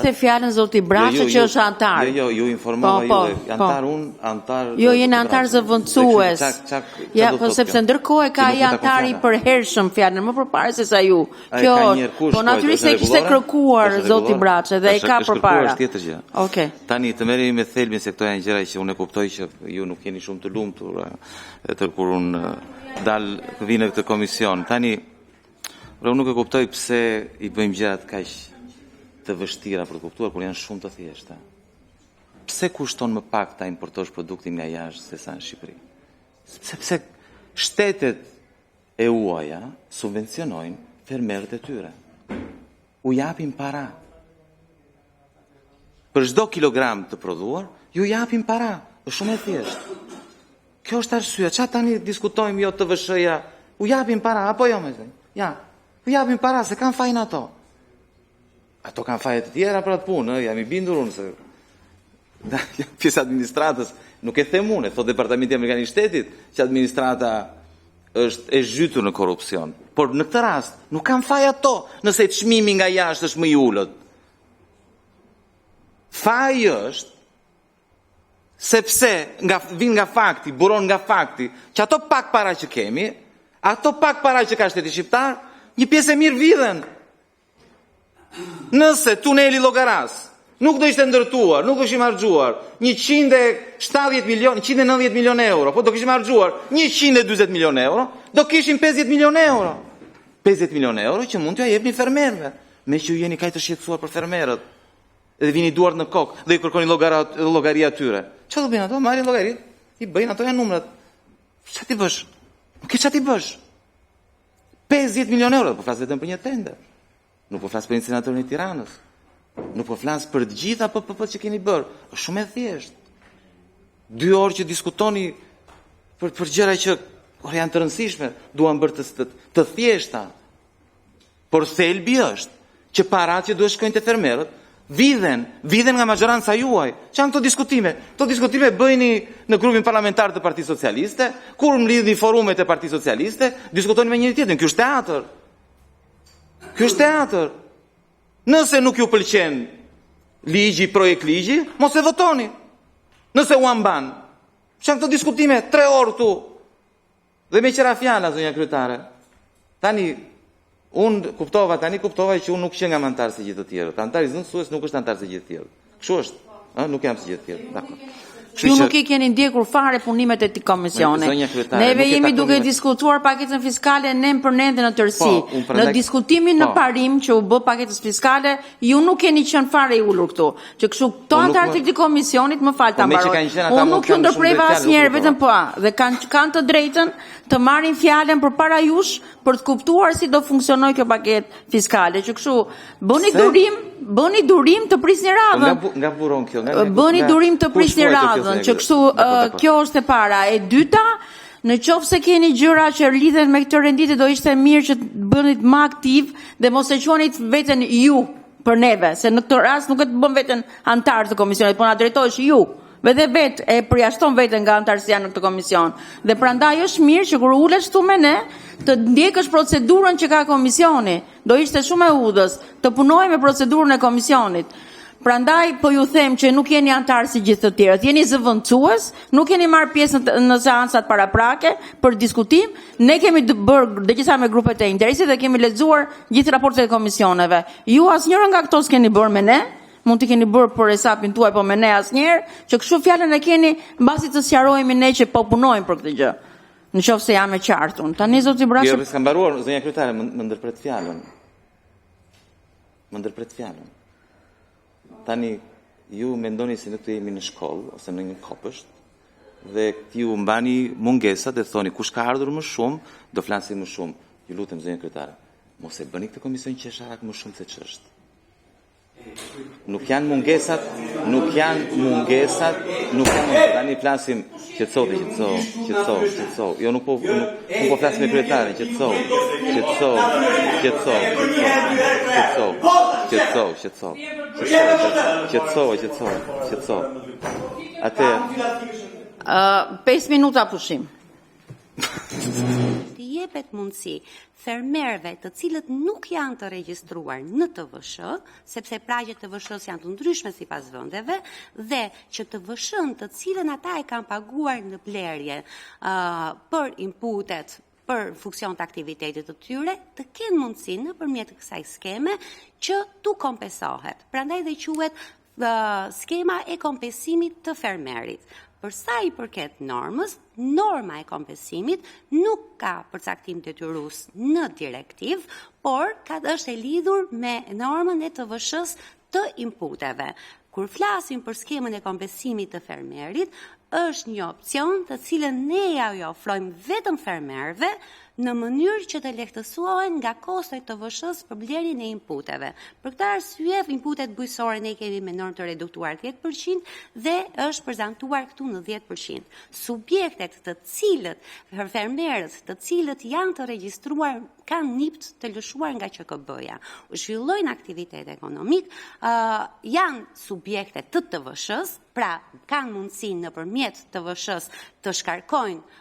Se fjalën zoti Braçë që është antar. Jo, ju informova ju, antar unë, antar... Jo, jeni antar zëvendësues. Ja, po sepse ndërkohë ka ai antari për hershëm fjalën, më përpara se sa ju. Kjo, po natyrisht e kishte kërkuar zoti Braçë dhe e ka përpara. Okej. Tani të merremi me thelbin se këto janë gjëra që unë e kuptoj që ju nuk jeni shumë të lumtur kur unë vinë në këtë komision. Tani, unë nuk e kuptoj pse i bëjmë gjërat kaq të vështira për të kuptuar, por janë shumë të thjeshta. Pse kushton më pak ta importosh produktin nga jashtë se sa në Shqipëri? Sepse shtetet e huaja subvencionojnë fermerët e tyre. U japin para. Për çdo kilogram të prodhuar, ju japin para. Është shumë e thjeshtë. Kjo është arsyeja. Çfarë tani diskutojmë jo të VSH-ja? U japin para apo jo më thënë? Ja, u japin para se kanë fajin ato. Ato kanë fajet të tjera për atë punë, jam i bindur unë se pjesë administratës, nuk e them unë, e thot Departamenti Amerikan i Shtetit, që administrata është e zhytur në korrupsion. Por në këtë rast, nuk kanë faj ato, nëse çmimi nga jashtë është më i ulët. Faji është, sepse vin nga fakti, buron nga fakti, që ato pak para që kemi, ato pak para që ka shteti shqiptar, një pjesë e mirë vidhen. Nëse tuneli Llogaras nuk do ishte ndërtuar, nuk do kishim harxuar 170 milion, 190 milion euro, po do kishim harxuar 140 milion euro, do kishim 50 milion euro. 50 milion euro që mund t'ja jepni fermerëve, me që ju jeni kaq të shqetësuar për fermerët, dhe vini duart në kokë dhe i kërkoni llogari atyre. Çfarë do bëjnë ato? Marrin llogari, i bëjnë, ato janë numrat. Çfarë ti bësh? Nuk ke çfarë ti bësh. 50 milion euro, po flas vetëm për një tender. Nuk po flas për incineratorën e Tiranës. Nuk po flas për të gjitha që keni bërë. Është shumë e thjeshtë. 2 orë që diskutoni për gjëra që janë të rëndësishme, duan bërë të thjeshta. Por thelbi është që parat që duhet shkojnë te fermerët vidhen nga majoranca juaj. Çan këto diskutime? Këto diskutime bëjni në grupin parlamentar të Partisë Socialiste, kur mlidhni forumet e Partisë Socialiste, diskutoni me njëri tjetrin. Ky është teatr. Ky është teatr. Nëse nuk ju pëlqen projekt ligji, mos e votoni. Nëse u amban. Çan këto diskutime 3 orë këtu. Dhe me qëra fjala, zonja kryetare. Tani unë kuptova që unë nuk që nga antar si gjithë të tjerë. Antari zëvendësues nuk është antar si gjithë të tjerë. Kështu është, nuk jam si gjithë të tjerë. Dakor. Ju nuk i keni ndjekur fare punimet e këtij komisioni. Neve jemi duke diskutuar paketën fiskale për ne dhe në tërësi. Në diskutimin në parim që u bë paketës fiskale, ju nuk keni qenë fare i ulur këtu. Që kështu këto antarë të këtij komisionit, më fal ta mbaroj. Unë nuk ju ndërpreva asnjëherë, vetëm po, dhe kanë të drejtën të marrin fjalën përpara jush për të kuptuar si do funksionojë kjo paketë fiskale. Që kështu bëni durim të prisni radhën. Nga buron kjo, bëni durim të prisni radhën, që kështu kjo është e para. E dyta, në qoftë se keni gjëra që lidhen me këtë renditje, do ishte mirë që të bënit më aktiv dhe mos e quanit veten ju për neve, se në këtë rast nuk e të bën veten antar të komisionit, po na drejtohesh ju. Dhe vetë e përjashton veten nga antarësia në këtë komision. Dhe prandaj është mirë që kur ulesh këtu me ne, të ndjekësh procedurën që ka komisioni. Do ishte shumë e udhës të punojë me procedurën e komisionit. Prandaj po ju them që nuk jeni antar si gjithë të tjerët, jeni zëvendësues, nuk keni marrë pjesë në seancat paraprake për diskutim. Ne kemi bërë gjithsa me grupet e interesit dhe kemi lexuar gjithë raportet e komisioneve. Ju asnjëra nga këto s'keni bërë me ne. Mund t'i keni bërë për hesapin tuaj, po me ne asnjëherë, që kështu fjalën e keni mbasi të sqarojmë ne që po punojmë për këtë gjë. Në qoftë se jam e qartë unë. Tani zoti Braçë. Jo, s'kam mbaruar, zonja kryetare, më ndërpret fjalën. Tani ju mendoni se ne këtu jemi në shkollë ose në një kopësht dhe ju mbani mungesat dhe thoni kush ka ardhur më shumë, do flasim më shumë. Ju lutem zonja kryetare, mos e bëni këtë komision qesharak më shumë se ç'është. Nuk janë mungesat, tani flasim qetëso. Jo nuk po flasim me kryetarin, qetëso. Atë 5 minuta pushim. Ti jep jepet mundësi fermerëve të cilët nuk janë të regjistruar në TVSH, sepse pragjet TVSH-s janë të ndryshme sipas vendeve, dhe që TVSH-n të cilën ata e kanë paguar në blerje për inputet për funksion të aktivitetit të tyre, të kenë mundësi nëpërmjet kësaj skeme që tu kompensohet. Prandaj dhe quhet skema e kompensimit të fermerit. Për sa i përket normës, norma e kompensimit nuk ka përcaktim detyrues në direktiv, por është e lidhur me normën e TVSH-s të inputeve. Kur flasim për skemën e kompensimit të fermerit, është një opcion të cilën ne ja ju ofrojmë vetëm fermerëve në mënyrë që të lehtësohen nga kostot të TVSH-s për blerjen e inputeve. Për këtë arsye, inputet bujqësore ne kemi me normë të reduktuar 10% dhe është prezantuar këtu në 10%. Subjektet të cilët, fermerët të cilët janë të regjistruar kanë NIPT të lëshuar nga QKB-ja, zhvillojnë aktivitet ekonomik, janë subjekte të TVSH-s, pra kanë mundësi nëpërmjet TVSH-s të shkarkojnë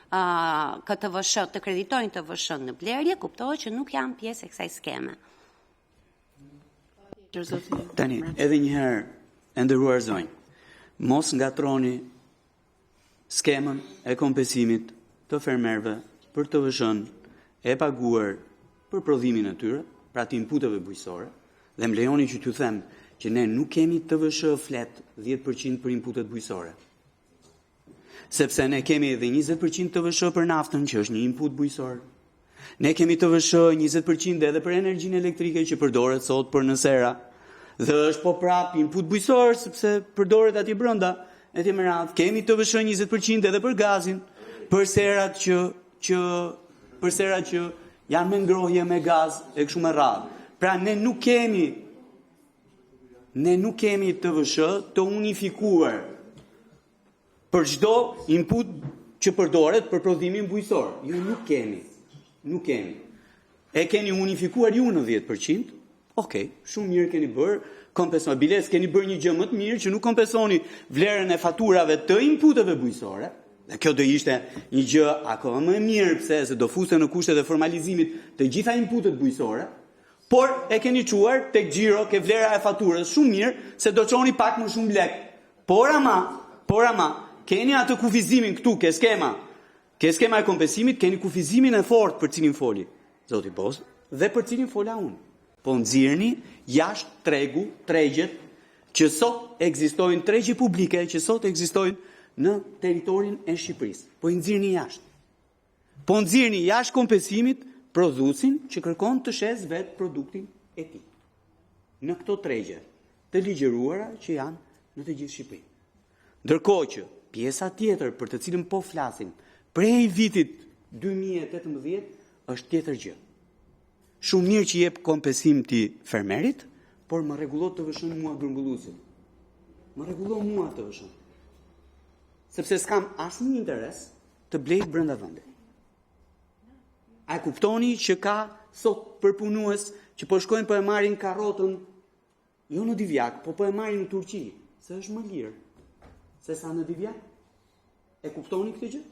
këtë TVSH, të kreditojnë TVSH në blerje, kuptohet që nuk janë pjesë e kësaj skeme. Tani, edhe një herë e nderuar zonjë, mos ngatroni skemën e kompensimit të fermerëve për TVSH-n e paguar për prodhimin e tyre, pra të inputeve bujqësore, dhe më lejoni që t'ju them që ne nuk kemi TVSH flet 10% për inputet bujqësore. Sepse ne kemi edhe 20% TVSH për naftën, që është një input bujqësor. Ne kemi TVSH 20% edhe për energjinë elektrike që përdoret sot për në sera, dhe është po prap input bujqësor sepse përdoret atje brenda, etj me radhë. Kemi TVSH 20% edhe për gazin, për serat që janë me ngrohje me gaz e kështu me radhë. Pra ne nuk kemi TVSH të unifikuar për çdo input që përdoret për prodhimin bujqësor. Jo, nuk kemi. E keni unifikuar ju në 10%? Okej, shumë mirë keni bërë, kompensoni. Biles keni bërë një gjë më të mirë që nuk kompensoni vlerën e faturave të inputeve bujqësore. Dhe kjo do ishte një gjë akoma më e mirë, pse se do fuste në kushtet e formalizimit të gjitha inputet bujqësore, por e keni quar tek xhiro ke vlera e faturës shumë mirë, se do çoni pak më shumë lek. Por ama, keni atë kufizimin këtu ke skema e kompensimit, keni kufizimin e fortë për cilin foli zoti Bos dhe për cilin fola unë. Po nxirrni jashtë tregjet që sot ekzistojnë, tregje publike që sot ekzistojnë në territorin e Shqipërisë. Po i nxirrni jashtë. Po nxirrni jashtë kompensimit prodhuesin që kërkon të shes vetë produktin e tij. Në këto tregje të ligjëruara që janë në të gjithë Shqipërinë. Ndërkohë që pjesa tjetër për të cilën po flasim, prej vitit 2018 është tjetër gjë. Shumë mirë që jep kompensim ti fermerit, por më rregullon TVSH-n mua grumbulluesin. Më rregullon mua TVSH-n. Sepse s'kam asnjë interes të blej brenda vendit. A e kuptoni që ka sot përpunues që po shkojnë po e marrin karrotën jo në Divjak, po e marrin në Turqi, se është më lirë se sa në Divjak? E kuptoni këtë gjë?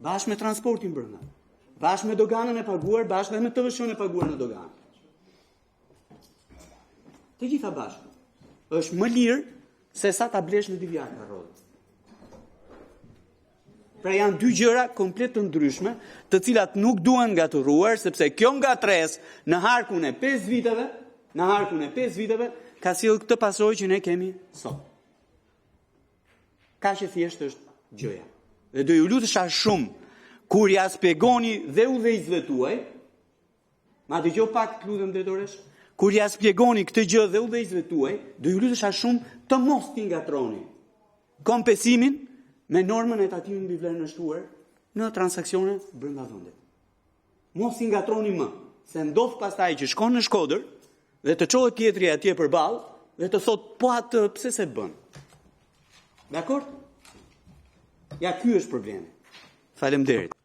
Bashkë me transportin brenda, bashkë me doganën e paguar, bashkë me TVSH-n e paguar në doganë. Të gjitha bashkë. Është më lirë se sa ta blesh në Divjak karrotën. Pra janë dy gjëra komplet të ndryshme, të cilat nuk duhen ngatëruar, sepse kjo ngatres në harkun e 5 viteve, ka sjellë këtë pasojë që ne kemi sot. Ka që thjesht është gjëja. Dhe do ju lutesha shumë, kur ja spjegoni dhe udhëheqësve tuaj, ma dëgjoj pak lutem drejtoresh, kur ja spjegoni këtë gjë dhe udhëheqësve tuaj, do ju lutesha shumë të mos t'i ngatroni kompensimin me normën e tatimit mbi vlerën e shtuar në transakcione brenda vendit. Mos i ngatroni më, se ndodh pastaj që shkon në Shkodër dhe të çohet tjetri atje përballë dhe të thot po atë pse se bën. Dakor? Ja ky është problemi. Faleminderit.